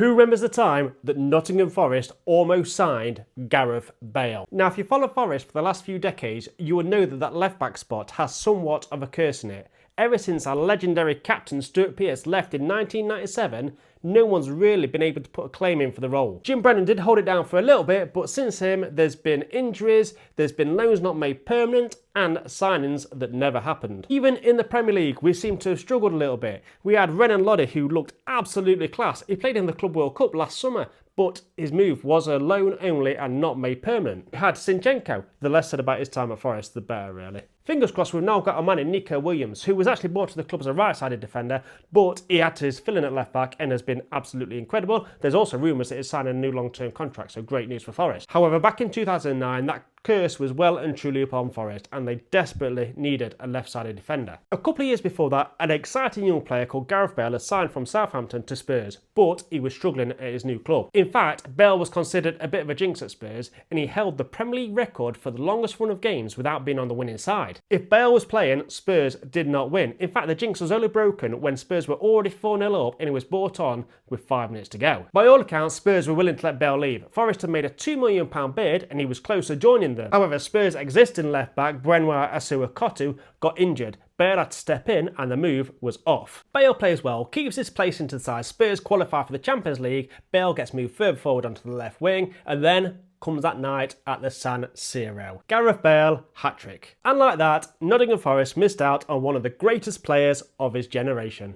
Who remembers the time that Nottingham Forest almost signed Gareth Bale? Now, if you follow Forest for the last few decades, you will know that that left-back spot has somewhat of a curse in it. Ever since our legendary captain Stuart Pearce left in 1997, no one's really been able to put a claim in for the role. Jim Brennan did hold it down for a little bit, but since him, there's been injuries, there's been loans not made permanent, and signings that never happened. Even in the Premier League, we seem to have struggled a little bit. We had Renan Loddy, who looked absolutely class. He played in the Club World Cup last summer, but his move was a loan only and not made permanent. We had Zinchenko. The less said about his time at Forest, the better, really. Fingers crossed, we've now got a man in Nico Williams, who was actually brought to the club as a right-sided defender, but he had to fill in at left-back and has been absolutely incredible. There's also rumours that he's signing a new long-term contract, so great news for Forest. However, back in 2009, that curse was well and truly upon Forest, and they desperately needed a left-sided defender. A couple of years before that, an exciting young player called Gareth Bale had signed from Southampton to Spurs, but he was struggling at his new club. In fact, Bale was considered a bit of a jinx at Spurs, and he held the Premier League record for the longest run of games without being on the winning side. If Bale was playing, Spurs did not win. In fact, the jinx was only broken when Spurs were already 4-0 up and he was brought on with 5 minutes to go. By all accounts, Spurs were willing to let Bale leave. Forest had made a £2 million bid and he was close to joining them. However, Spurs' existing left-back, Brenwa Asuakotu, got injured. Bale had to step in and the move was off. Bale plays well, keeps his place into the side. Spurs qualify for the Champions League. Bale gets moved further forward onto the left wing, and then comes that night at the San Siro. Gareth Bale, hat-trick. And like that, Nottingham Forest missed out on one of the greatest players of his generation.